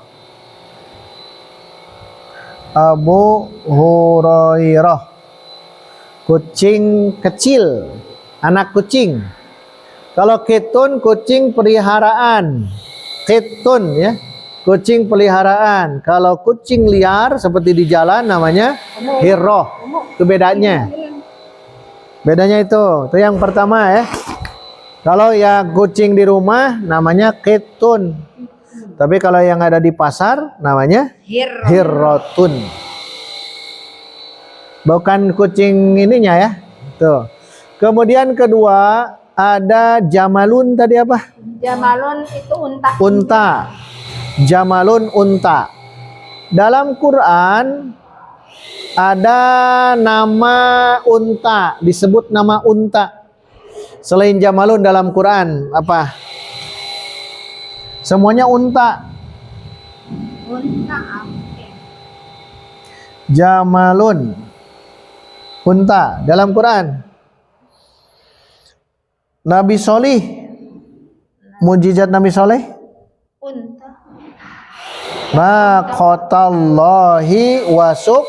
Abu Hurairah. Kucing kecil, anak kucing. Kalau kitun kucing peliharaan. Kitun ya, kucing peliharaan. Kalau kucing liar seperti di jalan namanya hirroh. Itu bedanya. Bedanya itu yang pertama ya. Kalau yang kucing di rumah namanya kitun. Tapi kalau yang ada di pasar namanya hirrotun. Bukan kucing ininya ya. Tuh. Kemudian kedua ada jamalun tadi apa? Jamalun itu unta. Unta. Jamalun unta. Dalam Quran ada nama unta, disebut nama unta. Selain jamalun dalam Quran apa? Semuanya unta. Jamalun. Unta dalam Quran. Nabi Solih. mujizat Nabi Soleh? Unta. Naqatallahi wasuk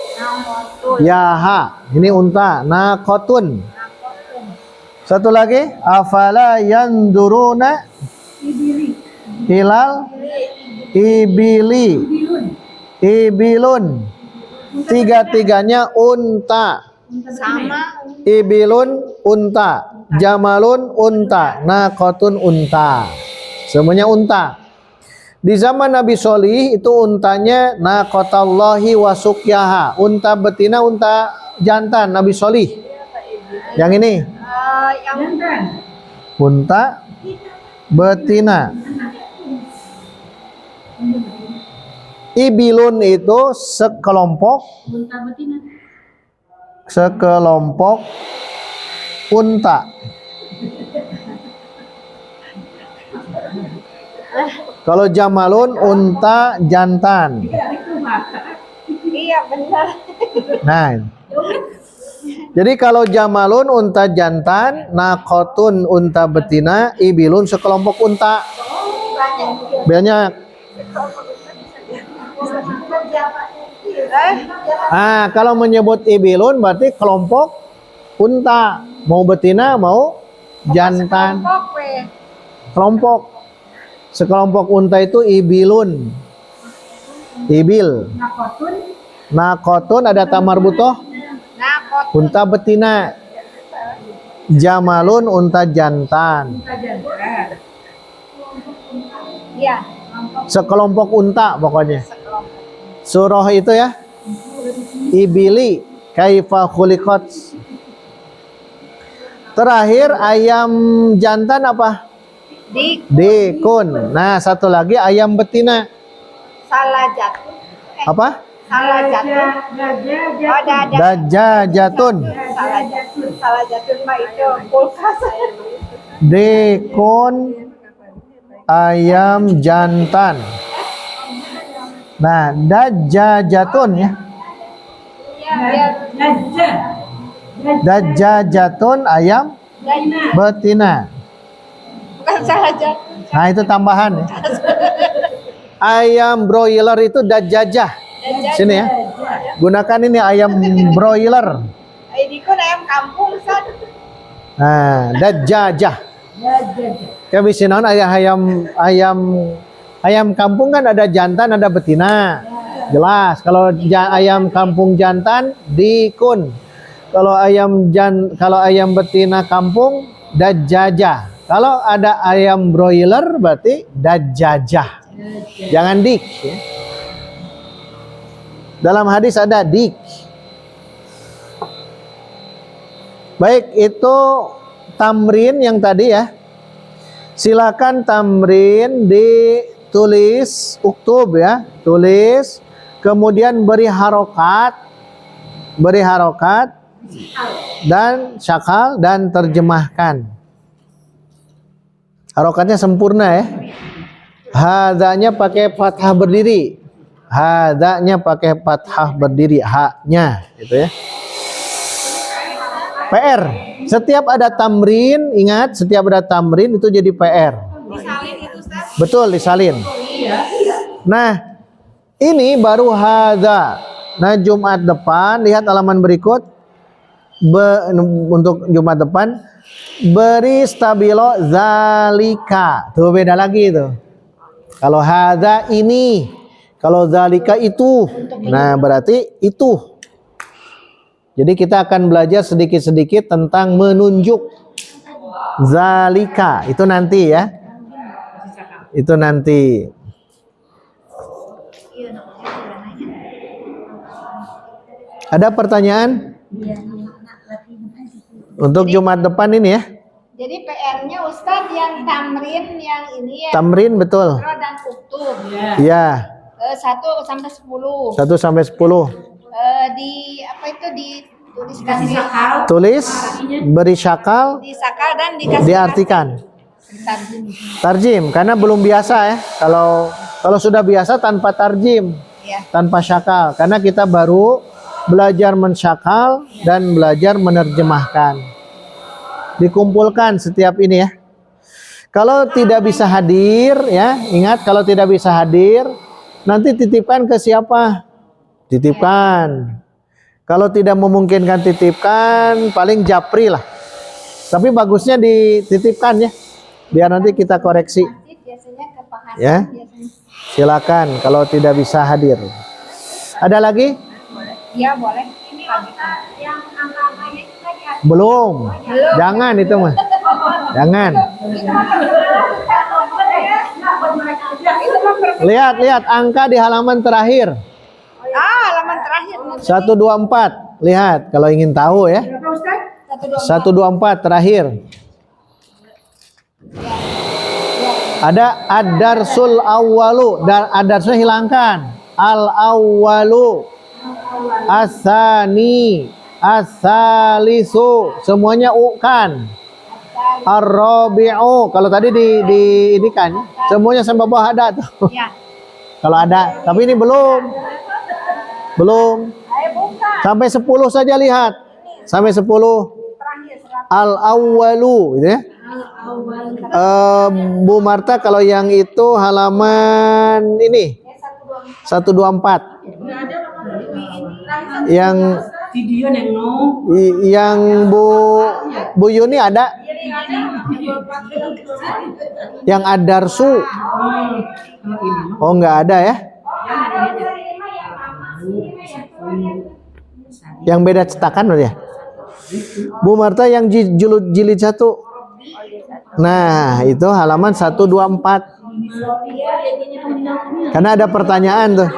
yaha. Ini unta. Naqatun. Satu lagi, afala yanduruna hilal ibili. Ibilun. Tiga-tiganya unta. Sama. Ibilun unta, jamalun unta, naqatun unta. Semuanya unta. Di zaman Nabi Solih itu untanya naqatallahi wasukyaha. Unta betina, unta jantan Nabi Solih. Yang ini Yang unta betina. Ibilun itu sekelompok unta. Kalau jamalun unta jantan. iya benar. Nah, jadi kalau jamalun unta jantan, naqatun unta betina, ibilun sekelompok unta. Banyak. Ah, kalau menyebut ibilun berarti kelompok unta, mau betina mau jantan. Kelompok. Sekelompok unta itu ibilun. Ibil. Naqatun ada tamar butoh. Unta betina. Jamalun unta jantan. Iya. Sekelompok unta pokoknya. Surah itu ya. Ibili kaifa khuliqat. Terakhir ayam jantan apa? Dikun. Nah, satu lagi ayam betina. Salah jatuh. Apa? Salah jatuh. Oh, ada. Dajajatun. Salah jatuh mah itu kulkas. Dikun ayam jantan. Nah, dajajatun ya. Dajajatun ayam betina. Bukan salah jatuh. Nah, itu tambahan ya. Ayam broiler itu dajajah. Sini ya. Gunakan ini ayam broiler. Ini kan ayam kampung, San. Nah, dajajah. Kayak bisa naon ayam kampung kan ada jantan, ada betina. Jelas. Kalau ayam kampung jantan dikun. Kalau ayam betina kampung dajajah. Kalau ada ayam broiler berarti dajajah. Jangan dik ya. Dalam hadis ada dik. Baik, itu tamrin yang tadi ya. Silakan tamrin ditulis uktub ya, tulis, kemudian beri harokat dan syakal dan terjemahkan. Harokatnya sempurna ya. Hadanya pakai fathah berdiri. Hadanya pakai fathah berdiri, haknya gitu ya. PR. Setiap ada tamrin, ingat setiap ada tamrin itu jadi PR. Disalin itu, Ustaz. Betul, disalin. Nah, ini baru hadza. Nah, Jumat depan lihat halaman berikut. Untuk Jumat depan beri stabilo zalika. Tuh beda lagi itu. Kalau hadza ini, kalau zalika itu. Nah, berarti itu. Jadi kita akan belajar sedikit-sedikit tentang menunjuk. Zalika itu nanti ya. Itu nanti. Ada pertanyaan? Untuk Jumat depan ini ya. Jadi PR-nya Ustadz yang tamrin yang ini ya. Tamrin betul. Pro dan uktub. Ya. 1 sampai 10. 1 sampai 10. Di apa itu dituliskan di sakal. Tulis, beri syakal, Di sakal dan dikasih diartikan. tarjim. Tarjim karena belum biasa ya. Kalau sudah biasa tanpa tarjim, Ya. tanpa syakal. Karena kita baru belajar mensyakal dan belajar menerjemahkan. Dikumpulkan setiap ini ya. Kalau tidak bisa hadir ya, ingat kalau tidak bisa hadir nanti titipkan ke siapa? Titipkan. Kalau tidak memungkinkan titipkan paling japri lah. Tapi bagusnya dititipkan ya. Biar nanti kita koreksi. Biasanya ke Pak Hasan Ya. biasanya. Silakan kalau tidak bisa hadir. Ada lagi? Iya boleh. Ini yang angka-angkanya juga diatur. Belum. Jangan itu mah. Jangan. Lihat angka di halaman terakhir. Halaman terakhir. 124. Lihat kalau ingin tahu ya. 124 terakhir. Ada ad-darsul awwalu, dan ad-darsulnya hilangkan. Al-awwalu, as-sani, as-salisu, semuanya u kan. Ar-rabi'u, kalau tadi di ini kan, semuanya sampai bawah ada tuh. Ya. Kalau ada, tapi ini belum. Sampai 10 saja lihat. Sampai 10. Al-awwalu gitu ya. Bu Marta kalau yang itu halaman ini 124. Yang Bu Yuni ada? Yang ad-darsu. Oh enggak ada ya? Yang beda cetakan loh ya? Bu Marta yang jilid 1. Nah, itu halaman 124. Karena ada pertanyaan tuh.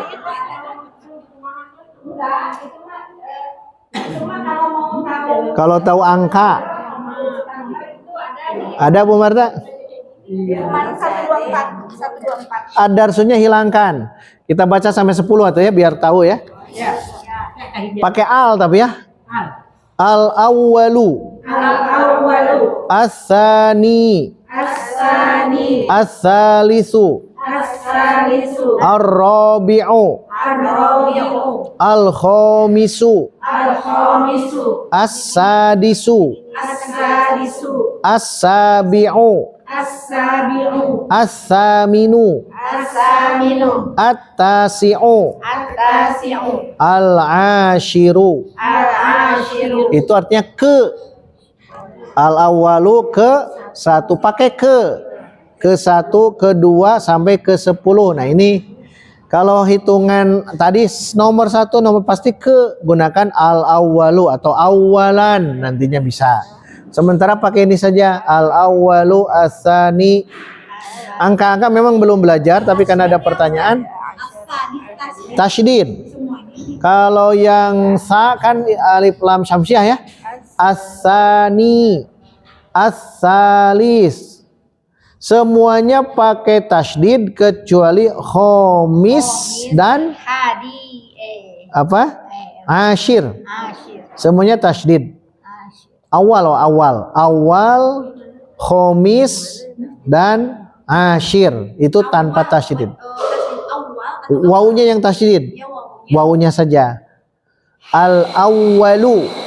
Kalau tahu angka. Ada Bu Marta? 124. Ad-darsunya hilangkan. Kita baca sampai 10 atau ya biar tahu ya. Pakai al tapi ya. Al-awwalu, as-sani, as-salisu, ar-rabi'u, al-khamisu, as-sadisu, as-sabi'u, as-saminu, at-tasi'u, al-ashiru. Itu artinya ke. Al-awwalu ke 1, pakai ke 1, ke 2 sampai ke 10. Nah ini kalau hitungan tadi nomor 1 nomor pasti ke, gunakan al-awwalu atau awalan nantinya bisa. Sementara pakai ini saja al-awwalu, as-sani. Angka-angka memang belum belajar tapi karena ada pertanyaan tasydid. Kalau yang sa kan alif lam syamsiah ya. As-sani, as-salis. Semuanya pakai tasydid kecuali khamis dan apa? Ashir. Semuanya tasydid. Awal, khamis dan ashir itu tanpa tasydid. Wawunya yang tasydid. Wawunya saja. Al-awwalu.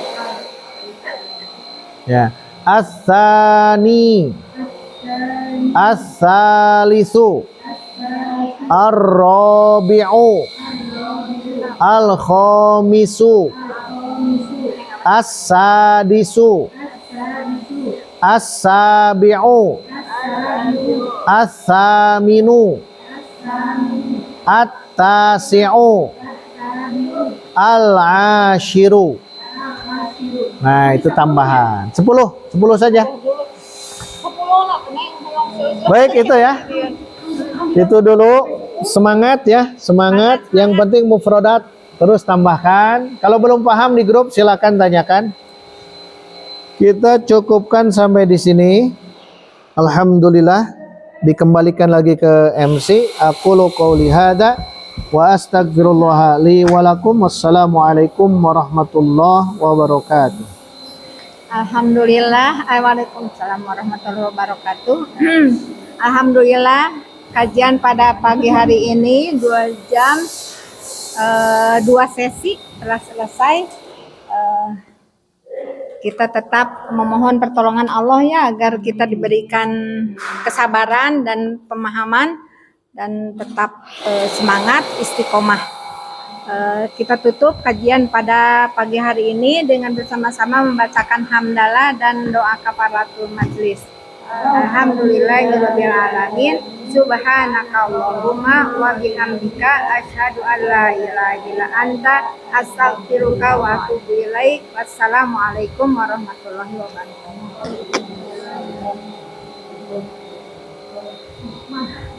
Ya. As-sani. As-salisu. Ar-rabi'u. Al-khamisu. As-sadisu. As-sabi'u. As-saminu. At-tasi'u. Al-ashiru. Nah, itu tambahan. 10 saja. Baik itu ya. Itu dulu. Semangat ya, semangat. Yang penting mufradat terus tambahkan. Kalau belum paham di grup silakan tanyakan. Kita cukupkan sampai di sini. Alhamdulillah. Dikembalikan lagi ke MC. Aqulu qouli hadza wa astaghfirullah li wa lakum. Wassalamualaikum warahmatullahi wabarakatuh. Alhamdulillah. Waalaikumsalam warahmatullahi wabarakatuh. Alhamdulillah kajian pada pagi hari ini 2 jam 2 sesi telah selesai. kita tetap memohon pertolongan Allah ya agar kita diberikan kesabaran dan pemahaman dan tetap semangat istiqomah. Kita tutup kajian pada pagi hari ini dengan bersama-sama membacakan hamdalah dan doa kafaratul majlis. Alhamdulillahirabbil alamin. Subhanakallahumma wa bihamdika asyhadu an la ilaha illa anta astaghfiruka wa atubu ilaik. Wassalamualaikum warahmatullahi wabarakatuh.